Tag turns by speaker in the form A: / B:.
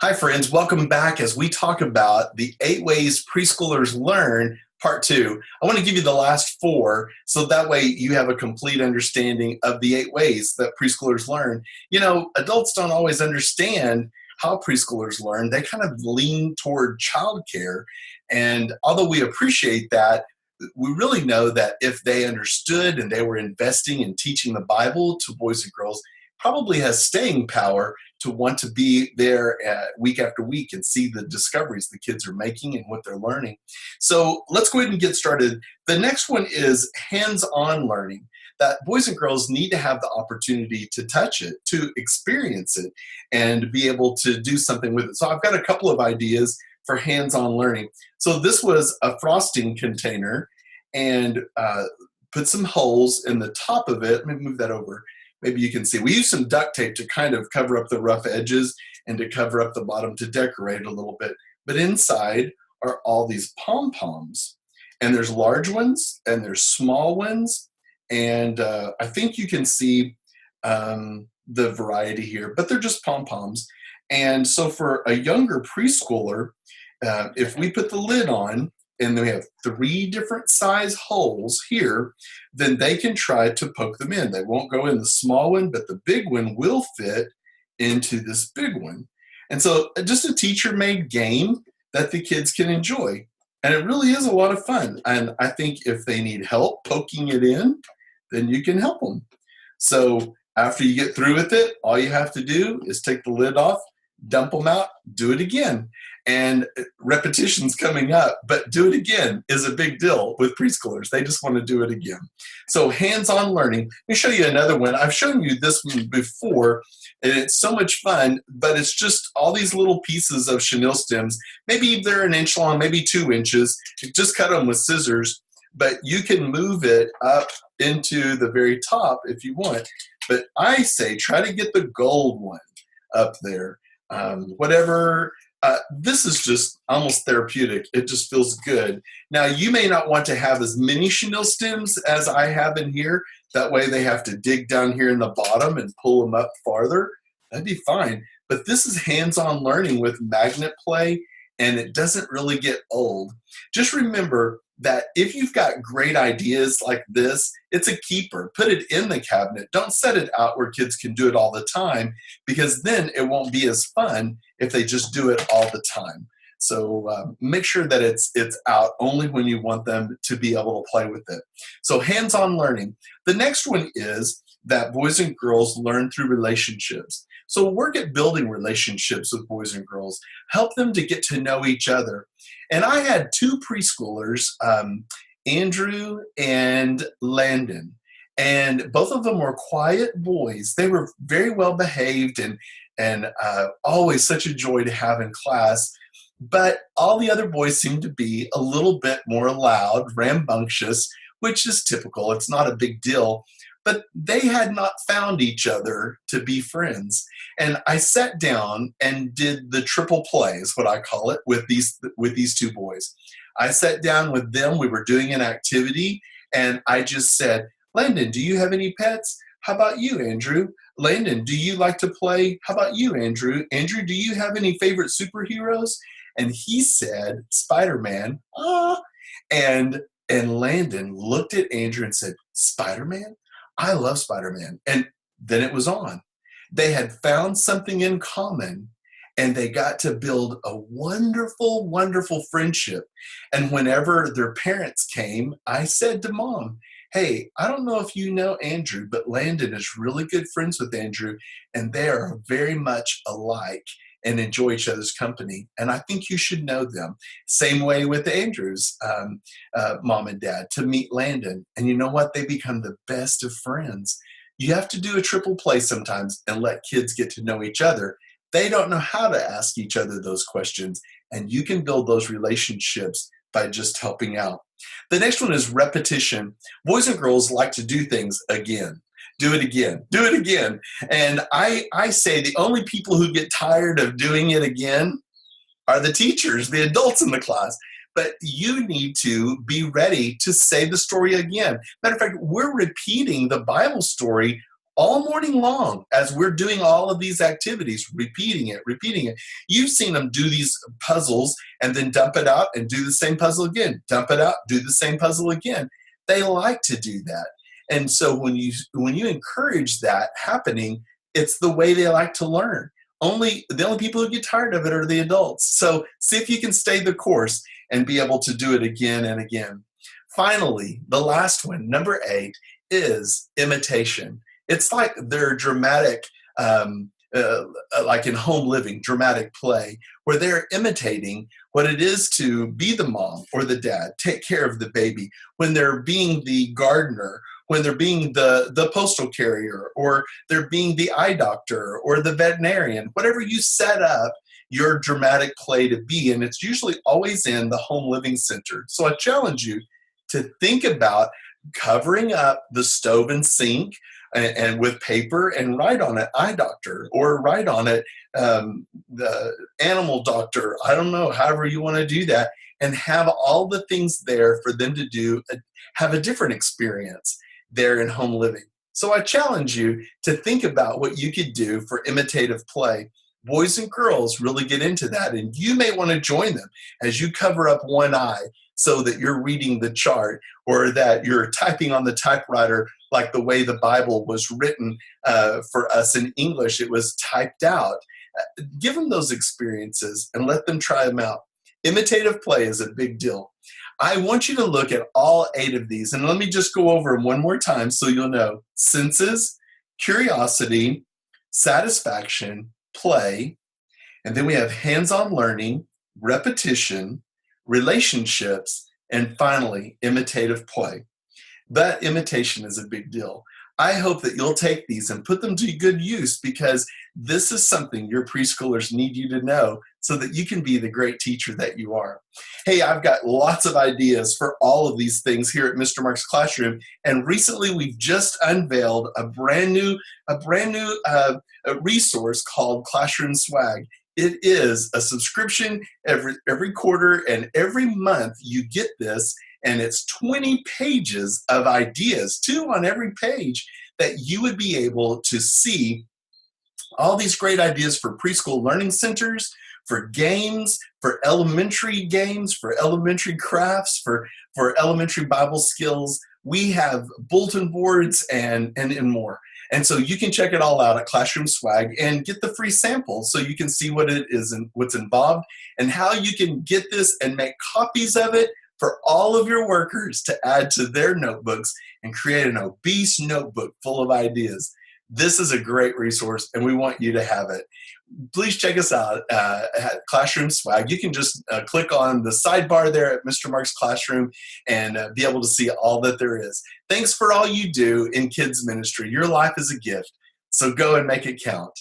A: Hi, friends. Welcome back as we talk about the 8 ways preschoolers learn, part 2. I want to give you the last 4 so that way you have a complete understanding of the 8 ways that preschoolers learn. You know, adults don't always understand how preschoolers learn. They kind of lean toward childcare. And although we appreciate that, we really know that if they understood and they were investing in teaching the Bible to boys and girls, probably has staying power to want to be there week after week and see the discoveries the kids are making and what they're learning. So let's go ahead and get started. The next one is hands-on learning, that boys and girls need to have the opportunity to touch it, to experience it, and be able to do something with it. So I've got a couple of ideas for hands-on learning. So this was a frosting container and put some holes in the top of it. Let me move that over. Maybe you can see. We use some duct tape to kind of cover up the rough edges and to cover up the bottom to decorate a little bit. But inside are all these pom-poms. And there's large ones and there's small ones. And I think you can see the variety here, but they're just pom-poms. And so for a younger preschooler, if we put the lid on, and then we have 3 different size holes here, then they can try to poke them in. They won't go in the small one, but the big one will fit into this big one. And so just a teacher-made game that the kids can enjoy. And it really is a lot of fun. And I think if they need help poking it in, then you can help them. So after you get through with it, all you have to do is take the lid off, dump them out, do it again. And repetition's coming up, but do it again is a big deal with preschoolers. They just want to do it again. So hands-on learning. Let me show you another one. I've shown you this one before, and it's so much fun, but it's just all these little pieces of chenille stems. Maybe they're 1 inch long, maybe 2 inches. You just cut them with scissors, but you can move it up into the very top if you want. But I say try to get the gold one up there. This is just almost therapeutic. It just feels good. Now, you may not want to have as many chenille stems as I have in here. That way they have to dig down here in the bottom and pull them up farther. That'd be fine. But this is hands-on learning with magnet play, and it doesn't really get old. Just remember that if you've got great ideas like this, it's a keeper. Put it in the cabinet. Don't set it out where kids can do it all the time, because then it won't be as fun if they just do it all the time. So make sure that it's out only when you want them to be able to play with it. So hands-on learning. The next one is that boys and girls learn through relationships. So work at building relationships with boys and girls. Help them to get to know each other. And I had 2 preschoolers, Andrew and Landon, and both of them were quiet boys. They were very well behaved and always such a joy to have in class. But all the other boys seemed to be a little bit more loud, rambunctious, which is typical. It's not a big deal. But they had not found each other to be friends. And I sat down and did the triple play, is what I call it, with these 2 boys. I sat down with them. We were doing an activity, and I just said, Landon, do you have any pets? How about you, Andrew? Landon, do you like to play? How about you, Andrew? Andrew, do you have any favorite superheroes? And he said, Spider-Man. And Landon looked at Andrew and said, Spider-Man? I love Spider-Man. And then it was on. They had found something in common, and they got to build a wonderful, wonderful friendship. And whenever their parents came, I said to Mom, hey, I don't know if you know Andrew, but Landon is really good friends with Andrew, and they are very much alike and enjoy each other's company. And I think you should know them. Same way with Andrew's mom and dad to meet Landon. And you know what? They become the best of friends. You have to do a triple play sometimes and let kids get to know each other. They don't know how to ask each other those questions, and you can build those relationships by just helping out. The next one is repetition. Boys and girls like to do things again. Do it again. Do it again. And I say the only people who get tired of doing it again are the teachers, the adults in the class. But you need to be ready to say the story again. Matter of fact, we're repeating the Bible story all morning long as we're doing all of these activities, repeating it, repeating it. You've seen them do these puzzles and then dump it out and do the same puzzle again, dump it out, do the same puzzle again. They like to do that. And so when you encourage that happening, it's the way they like to learn. The only people who get tired of it are the adults. So see if you can stay the course and be able to do it again and again. Finally, the last one, number 8, is imitation. It's like their dramatic, like in home living, dramatic play, where they're imitating what it is to be the mom or the dad, take care of the baby, when they're being the gardener, when they're being the postal carrier, or they're being the eye doctor or the veterinarian, whatever you set up your dramatic play to be. And it's usually always in the home living center. So I challenge you to think about covering up the stove and sink and with paper and write on it eye doctor, or write on it the animal doctor. I don't know, however you want to do that, and have all the things there for them to do, have a different experience there in home living. So I challenge you to think about what you could do for imitative play. Boys and girls really get into that, and you may want to join them as you cover up one eye so that you're reading the chart, or that you're typing on the typewriter like the way the Bible was written for us in English. It was typed out. Give them those experiences and let them try them out. Imitative play is a big deal. I want you to look at all 8 of these, and let me just go over them one more time so you'll know. Senses, curiosity, satisfaction, play, and then we have hands-on learning, repetition, relationships, and finally, imitative play. That imitation is a big deal. I hope that you'll take these and put them to good use, because this is something your preschoolers need you to know so that you can be the great teacher that you are. Hey, I've got lots of ideas for all of these things here at Mr. Mark's Classroom, and recently we've just unveiled a brand new resource called Classroom Swag. It is a subscription every quarter, and every month you get this, and it's 20 pages of ideas, 2 on every page, that you would be able to see all these great ideas for preschool learning centers, for games, for elementary games, for elementary crafts, for elementary Bible skills. We have bulletin boards and more. And so you can check it all out at Classroom Swag and get the free sample so you can see what it is and what's involved, and how you can get this and make copies of it for all of your workers to add to their notebooks and create an obese notebook full of ideas. This is a great resource, and we want you to have it. Please check us out at Classroom Swag. You can just click on the sidebar there at Mr. Mark's Classroom and be able to see all that there is. Thanks for all you do in kids ministry. Your life is a gift, so go and make it count.